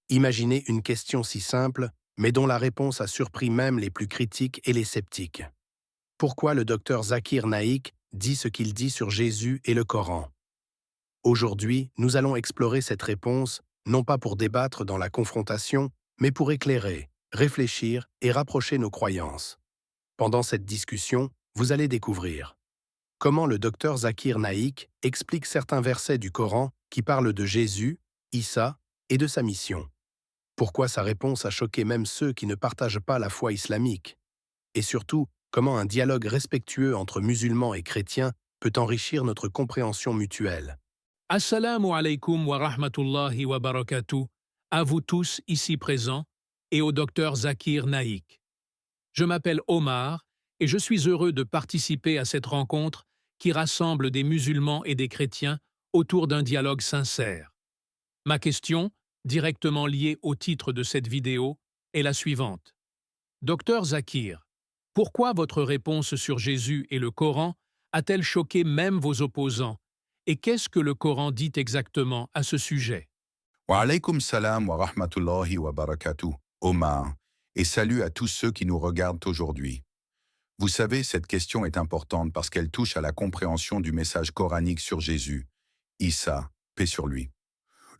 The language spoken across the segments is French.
Imaginez une question si simple, mais dont la réponse a surpris même les plus critiques et les sceptiques. Pourquoi le docteur Zakir Naik dit ce qu'il dit sur Jésus et le Coran? Aujourd'hui, nous allons explorer cette réponse, non pas pour débattre dans la confrontation, mais pour éclairer, réfléchir et rapprocher nos croyances. Pendant cette discussion, vous allez découvrir comment le docteur Zakir Naik explique certains versets du Coran qui parlent de Jésus, Issa et de sa mission. Pourquoi sa réponse a choqué même ceux qui ne partagent pas la foi islamique? Et surtout, comment un dialogue respectueux entre musulmans et chrétiens peut enrichir notre compréhension mutuelle. Assalamu alaikum wa rahmatullahi wa barakatuh à vous tous ici présents et au docteur Zakir Naik. Je m'appelle Omar et je suis heureux de participer à cette rencontre qui rassemble des musulmans et des chrétiens autour d'un dialogue sincère. Ma question, directement liée au titre de cette vidéo, est la suivante. Docteur Zakir, pourquoi votre réponse sur Jésus et le Coran a-t-elle choqué même vos opposants? Et qu'est-ce que le Coran dit exactement à ce sujet? Wa alaykum salam wa rahmatullahi wa barakatuh, Omar, et salut à tous ceux qui nous regardent aujourd'hui. Vous savez, cette question est importante parce qu'elle touche à la compréhension du message coranique sur Jésus, Issa, paix sur lui.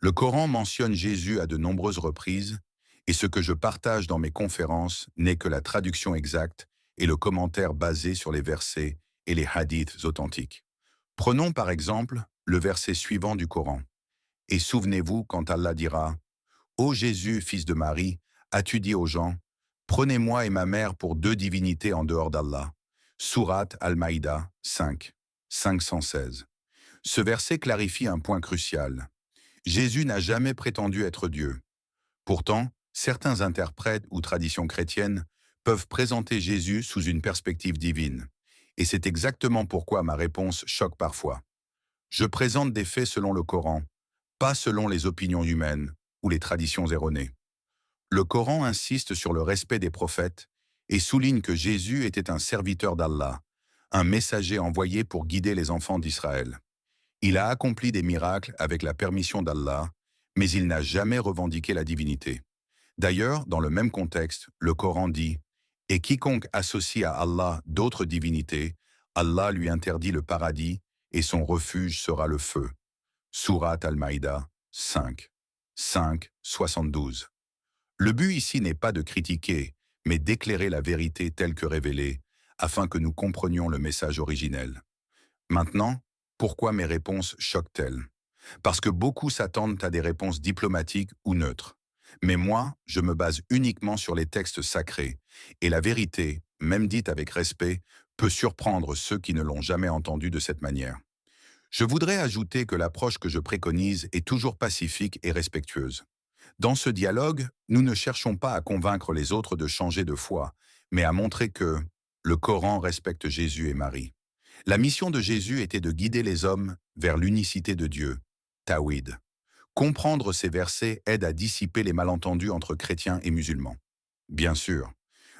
Le Coran mentionne Jésus à de nombreuses reprises, et ce que je partage dans mes conférences n'est que la traduction exacte et le commentaire basé sur les versets et les hadiths authentiques. Prenons par exemple le verset suivant du Coran. Et souvenez-vous quand Allah dira « Ô Jésus, fils de Marie, as-tu dit aux gens, prenez-moi et ma mère pour deux divinités en dehors d'Allah » Sourate Al-Maïda 5, 516. Ce verset clarifie un point crucial. Jésus n'a jamais prétendu être Dieu. Pourtant, certains interprètes ou traditions chrétiennes peuvent présenter Jésus sous une perspective divine. Et c'est exactement pourquoi ma réponse choque parfois. Je présente des faits selon le Coran, pas selon les opinions humaines ou les traditions erronées. Le Coran insiste sur le respect des prophètes et souligne que Jésus était un serviteur d'Allah, un messager envoyé pour guider les enfants d'Israël. Il a accompli des miracles avec la permission d'Allah, mais il n'a jamais revendiqué la divinité. D'ailleurs, dans le même contexte, le Coran dit « Et quiconque associe à Allah d'autres divinités, Allah lui interdit le paradis et son refuge sera le feu. » Sourate Al-Maïda 5, 5, 72. Le but ici n'est pas de critiquer, mais d'éclairer la vérité telle que révélée, afin que nous comprenions le message originel. Maintenant, pourquoi mes réponses choquent-elles? Parce que beaucoup s'attendent à des réponses diplomatiques ou neutres. Mais moi, je me base uniquement sur les textes sacrés, et la vérité, même dite avec respect, peut surprendre ceux qui ne l'ont jamais entendue de cette manière. Je voudrais ajouter que l'approche que je préconise est toujours pacifique et respectueuse. Dans ce dialogue, nous ne cherchons pas à convaincre les autres de changer de foi, mais à montrer que le Coran respecte Jésus et Marie. La mission de Jésus était de guider les hommes vers l'unicité de Dieu, Tawhid. Comprendre ces versets aide à dissiper les malentendus entre chrétiens et musulmans. Bien sûr.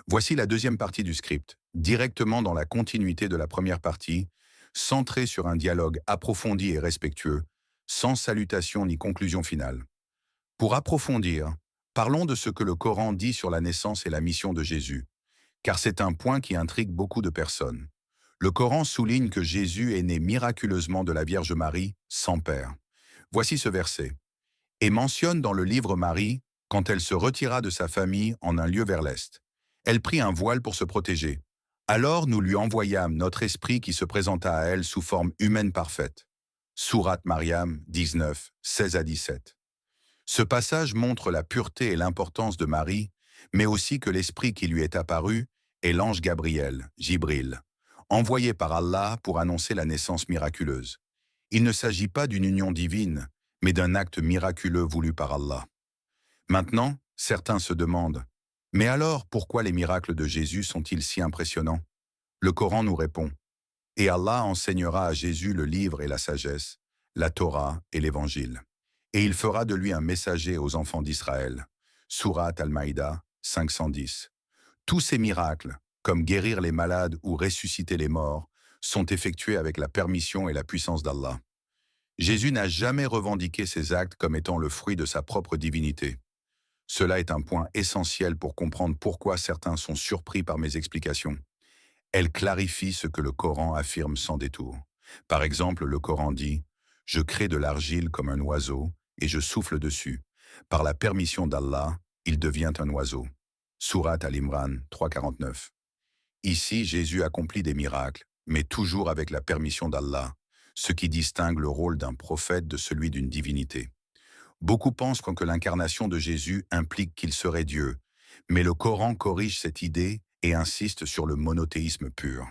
Voici la deuxième partie du script, directement dans la continuité de la première partie, centrée sur un dialogue approfondi et respectueux, sans salutation ni conclusion finale. Pour approfondir, parlons de ce que le Coran dit sur la naissance et la mission de Jésus, car c'est un point qui intrigue beaucoup de personnes. Le Coran souligne que Jésus est né miraculeusement de la Vierge Marie, sans père. Voici ce verset. Et mentionne dans le livre Marie, quand elle se retira de sa famille en un lieu vers l'est. Elle prit un voile pour se protéger. Alors nous lui envoyâmes notre esprit qui se présenta à elle sous forme humaine parfaite. Sourate Mariam 19, 16 à 17. Ce passage montre la pureté et l'importance de Marie, mais aussi que l'esprit qui lui est apparu est l'ange Gabriel, Jibril, envoyé par Allah pour annoncer la naissance miraculeuse. Il ne s'agit pas d'une union divine, mais d'un acte miraculeux voulu par Allah. Maintenant, certains se demandent, mais alors pourquoi les miracles de Jésus sont-ils si impressionnants? Le Coran nous répond, et Allah enseignera à Jésus le livre et la sagesse, la Torah et l'Évangile. Et il fera de lui un messager aux enfants d'Israël. Sourate Al-Maïda 510. Tous ces miracles, comme guérir les malades ou ressusciter les morts, sont effectués avec la permission et la puissance d'Allah. Jésus n'a jamais revendiqué ces actes comme étant le fruit de sa propre divinité. Cela est un point essentiel pour comprendre pourquoi certains sont surpris par mes explications. Elle clarifie ce que le Coran affirme sans détour. Par exemple, le Coran dit « Je crée de l'argile comme un oiseau et je souffle dessus. Par la permission d'Allah, il devient un oiseau. » Sourate Al-Imran 3,49. Ici, Jésus accomplit des miracles, mais toujours avec la permission d'Allah, ce qui distingue le rôle d'un prophète de celui d'une divinité. Beaucoup pensent que l'incarnation de Jésus implique qu'il serait Dieu, mais le Coran corrige cette idée et insiste sur le monothéisme pur.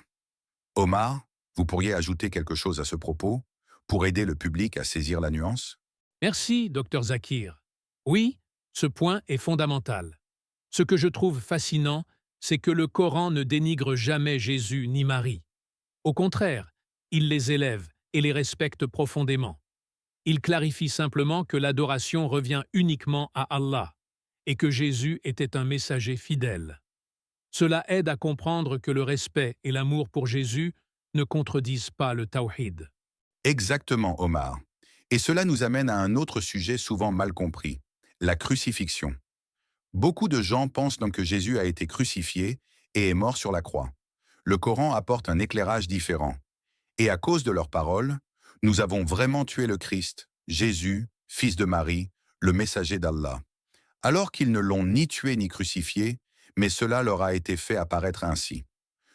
Omar, vous pourriez ajouter quelque chose à ce propos pour aider le public à saisir la nuance? Merci, Dr Zakir. Oui, ce point est fondamental. Ce que je trouve fascinant, c'est que le Coran ne dénigre jamais Jésus ni Marie. Au contraire, il les élève et les respecte profondément. Il clarifie simplement que l'adoration revient uniquement à Allah et que Jésus était un messager fidèle. Cela aide à comprendre que le respect et l'amour pour Jésus ne contredisent pas le tawhid. Exactement, Omar. Et cela nous amène à un autre sujet souvent mal compris, la crucifixion. Beaucoup de gens pensent donc que Jésus a été crucifié et est mort sur la croix. Le Coran apporte un éclairage différent. Et à cause de leurs paroles, nous avons vraiment tué le Christ, Jésus, fils de Marie, le messager d'Allah. Alors qu'ils ne l'ont ni tué ni crucifié, mais cela leur a été fait apparaître ainsi.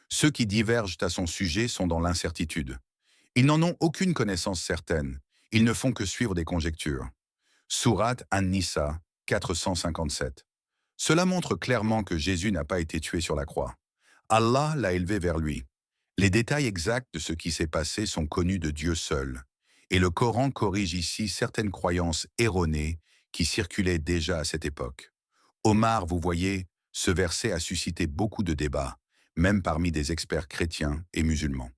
Ceux qui divergent à son sujet sont dans l'incertitude. Ils n'en ont aucune connaissance certaine. Ils ne font que suivre des conjectures. Sourate An-Nisa 457. Cela montre clairement que Jésus n'a pas été tué sur la croix. Allah l'a élevé vers lui. Les détails exacts de ce qui s'est passé sont connus de Dieu seul. Et le Coran corrige ici certaines croyances erronées qui circulaient déjà à cette époque. Omar, vous voyez, ce verset a suscité beaucoup de débats, même parmi des experts chrétiens et musulmans.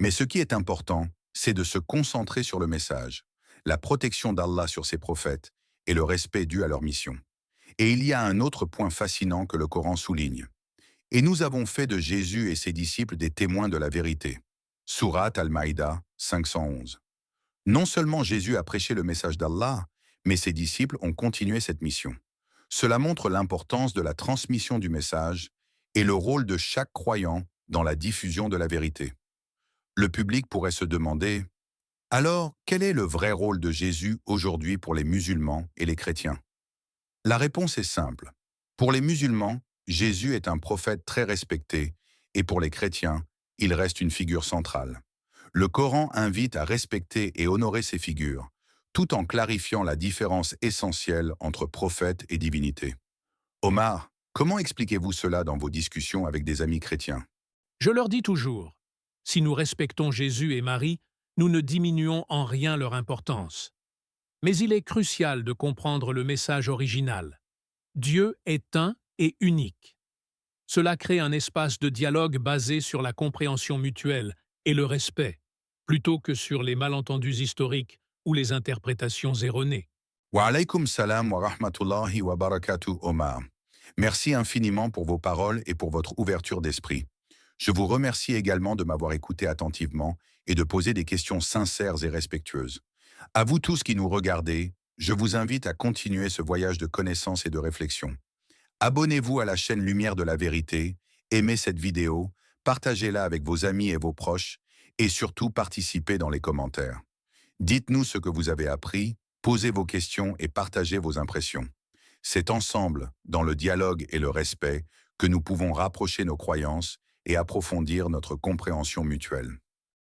Mais ce qui est important, c'est de se concentrer sur le message, la protection d'Allah sur ses prophètes et le respect dû à leur mission. Et il y a un autre point fascinant que le Coran souligne. Et nous avons fait de Jésus et ses disciples des témoins de la vérité. Sourate Al-Maïda 511. Non seulement Jésus a prêché le message d'Allah, mais ses disciples ont continué cette mission. Cela montre l'importance de la transmission du message et le rôle de chaque croyant dans la diffusion de la vérité. Le public pourrait se demander, alors quel est le vrai rôle de Jésus aujourd'hui pour les musulmans et les chrétiens? La réponse est simple. Pour les musulmans, Jésus est un prophète très respecté et pour les chrétiens, il reste une figure centrale. Le Coran invite à respecter et honorer ces figures, tout en clarifiant la différence essentielle entre prophète et divinité. Omar, comment expliquez-vous cela dans vos discussions avec des amis chrétiens? Je leur dis toujours, si nous respectons Jésus et Marie, nous ne diminuons en rien leur importance. Mais il est crucial de comprendre le message original. Dieu est un et unique. Cela crée un espace de dialogue basé sur la compréhension mutuelle et le respect, plutôt que sur les malentendus historiques ou les interprétations erronées. Wa alaykum salam wa rahmatullahi wa barakatuh, Omar. Merci infiniment pour vos paroles et pour votre ouverture d'esprit. Je vous remercie également de m'avoir écouté attentivement et de poser des questions sincères et respectueuses. À vous tous qui nous regardez, je vous invite à continuer ce voyage de connaissances et de réflexion. Abonnez-vous à la chaîne Lumière de la Vérité, aimez cette vidéo, partagez-la avec vos amis et vos proches, et surtout participez dans les commentaires. Dites-nous ce que vous avez appris, posez vos questions et partagez vos impressions. C'est ensemble, dans le dialogue et le respect, que nous pouvons rapprocher nos croyances et approfondir notre compréhension mutuelle.